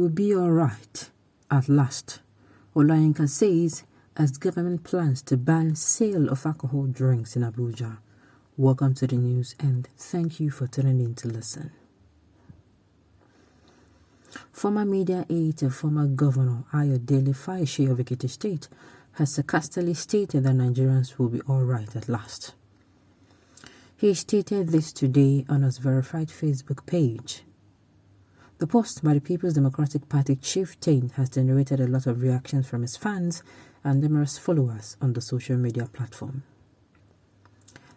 will be all right at last, Olayinka says as government plans to ban sale of alcohol drinks in Abuja. Welcome to the news and thank you for tuning in to listen. Former media aide to former Governor Ayodele Fayose of Ekiti State has sarcastically stated that Nigerians will be all right at last. He stated this today on his verified Facebook page. The post by the People's Democratic Party Chieftain has generated a lot of reactions from his fans and numerous followers on the social media platform.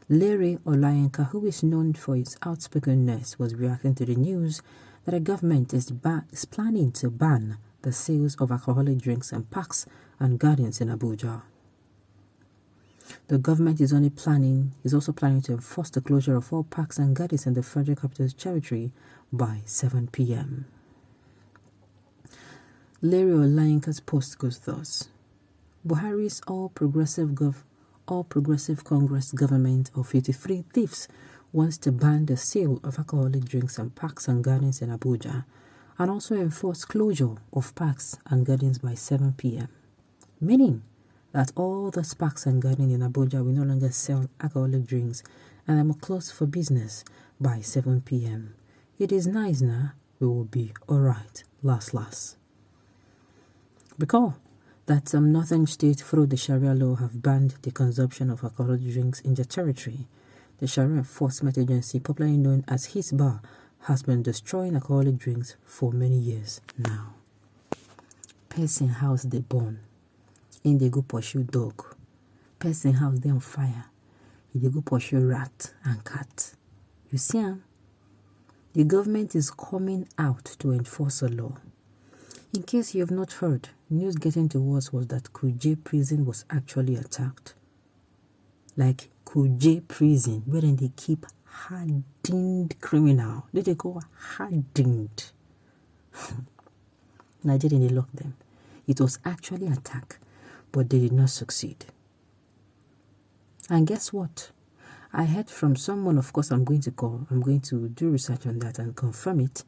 Larry Olayinka, who is known for his outspokenness, was reacting to the news that the government is planning to ban the sales of alcoholic drinks in parks and gardens in Abuja. The government is also planning to enforce the closure of all parks and gardens in the Federal Capital's territory by 7 p.m. Larry Olayinka's post goes thus: Buhari's All Progressive Congress government of 53 thieves wants to ban the sale of alcoholic drinks in parks and gardens in Abuja and also enforce closure of parks and gardens by 7 p.m., meaning that all the parks and gardens in Abuja will no longer sell alcoholic drinks and they will close for business by 7 p.m. It is nice now, we will be alright, last. Because that some northern states through the Sharia law have banned the consumption of alcoholic drinks in their territory, the Sharia Enforcement Agency, popularly known as Hisbah, has been destroying alcoholic drinks for many years now. Person house they burn, in they go pursue dog. Person house they on fire, they go pursue rat and cat. You see, the government is coming out to enforce a law. In case you have not heard, news getting to us was that Kuje prison was actually attacked. Like Kuje prison, where they keep hardened criminal. They go hardened. Nigeria, they locked them. It was actually attacked, but they did not succeed. And guess what? I heard from someone, of course I'm going to do research on that and confirm it,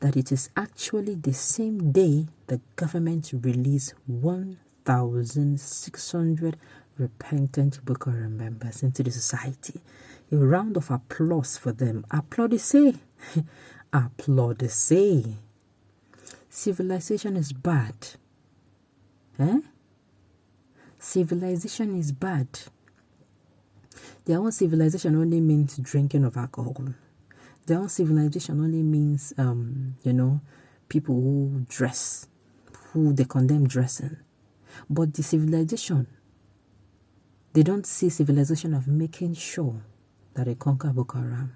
that it is actually the same day the government released 1,600 repentant Boko Haram members into the society. A round of applause for them. Applaudissez. Applaudissez. Civilization is bad. Civilization is bad. Their own civilization only means drinking of alcohol. Their own civilization only means, people who dress, who they condemn dressing. But the civilization, they don't see civilization of making sure that they conquer Boko Haram,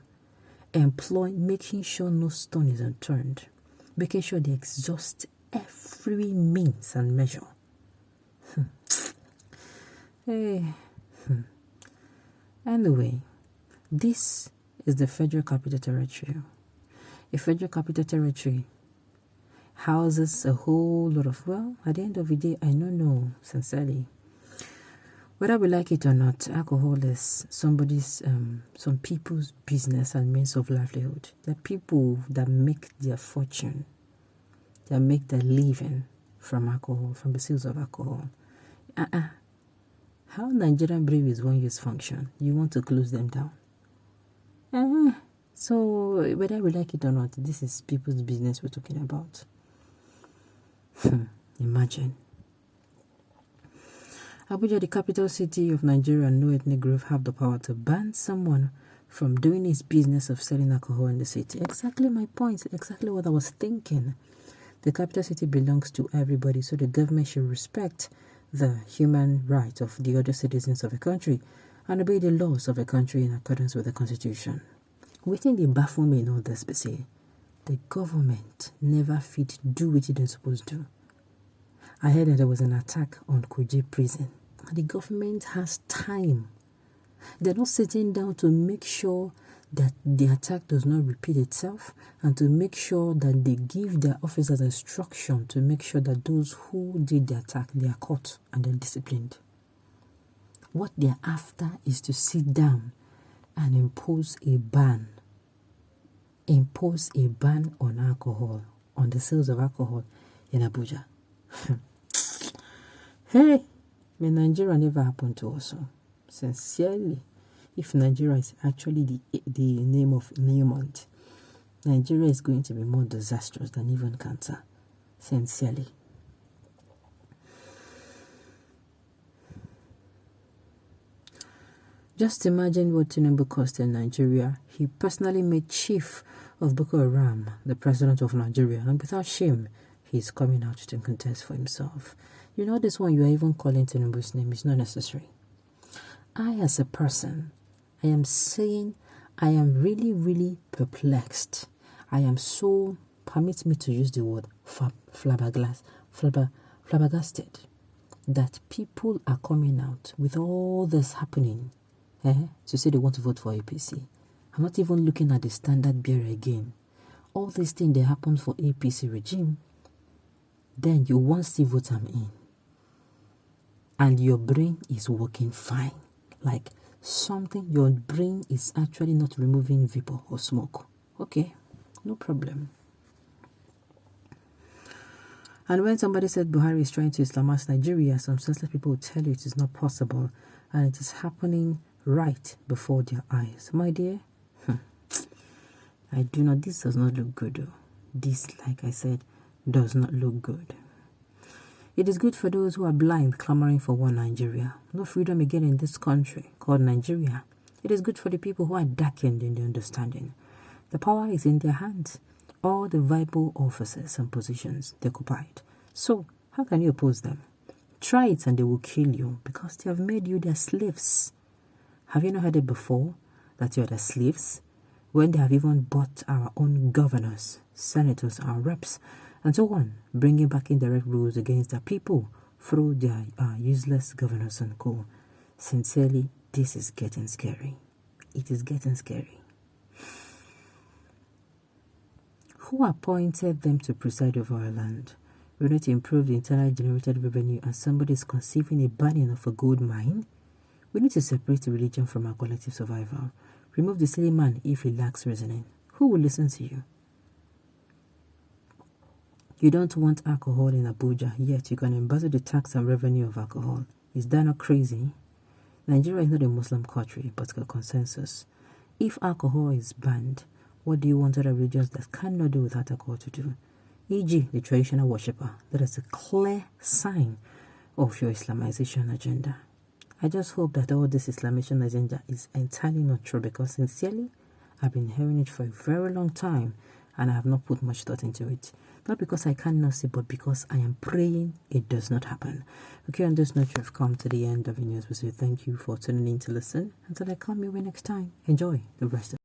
making sure no stone is unturned, making sure they exhaust every means and measure. Anyway, this is the Federal Capital Territory. A Federal Capital Territory houses a whole lot of, at the end of the day, I don't know, sincerely. Whether we like it or not, alcohol is some people's business and means of livelihood. The people that make their fortune, that make their living from alcohol, from the sales of alcohol. How Nigerian breweries won't use function? You want to close them down? So whether we like it or not, this is people's business we're talking about. Imagine. Abuja, the capital city of Nigeria, and no ethnic group have the power to ban someone from doing his business of selling alcohol in the city. Exactly my point. Exactly what I was thinking. The capital city belongs to everybody, so the government should respect the human right of the other citizens of a country and obey the laws of a country in accordance with the constitution. Within the baffle me in all this, the government never fit do what they're supposed to do. I heard that there was an attack on Kuje prison, and the government has time. They're not sitting down to make sure that the attack does not repeat itself and to make sure that they give their officers instruction to make sure that those who did the attack, they are caught and they're disciplined. What they're after is to sit down and impose a ban. Impose a ban on alcohol, on the sales of alcohol in Abuja. Hey, may Nigeria never happen to us. Sincerely, if Nigeria is actually the name of new month, Nigeria is going to be more disastrous than even cancer. Sincerely. Just imagine what Tinubu cost in Nigeria. He personally made chief of Boko Haram the president of Nigeria, and without shame, he's coming out to contest for himself. You know, this one you are even calling Tinubu's name is not necessary. I, as a person, I am saying I am really, really perplexed. I am so, permit me to use the word, flabbergasted, that people are coming out with all this happening to say they want to vote for APC. I'm not even looking at the standard bearer again. All these things that happened for APC regime, then you want to vote them in. And your brain is working fine. Like something, your brain is actually not removing vapor or smoke. Okay, no problem. And when somebody said Buhari is trying to Islamize Nigeria, some senseless people will tell you it is not possible and it is happening right before their eyes. My dear, this does not look good though. This, like I said, does not look good. It is good for those who are blind, clamoring for one Nigeria. No freedom again in this country called Nigeria. It is good for the people who are darkened in their understanding. The power is in their hands. All the viable offices and positions they occupied. So, how can you oppose them? Try it and they will kill you because they have made you their slaves. Have you not heard it before that you are their slaves? When they have even bought our own governors, senators, our reps, and so on, bringing back indirect rules against the people through their useless governors and co. Sincerely, this is getting scary. It is getting scary. Who appointed them to preside over our land? We need to improve the internally generated revenue and somebody is conceiving a burning of a gold mine? We need to separate religion from our collective survival. Remove the silly man if he lacks reasoning. Who will listen to you? You don't want alcohol in Abuja, yet you can embezzle the tax and revenue of alcohol. Is that not crazy? Nigeria is not a Muslim country, but a consensus. If alcohol is banned, what do you want other religions that cannot do without alcohol to do? E.g., the traditional worshipper. That is a clear sign of your Islamization agenda. I just hope that all this Islamization agenda is entirely not true because sincerely, I've been hearing it for a very long time and I have not put much thought into it. Not because I cannot see, but because I am praying it does not happen. Okay, on this note, you've come to the end of the news. We say thank you for tuning in to listen. Until I come your way next time, enjoy the rest of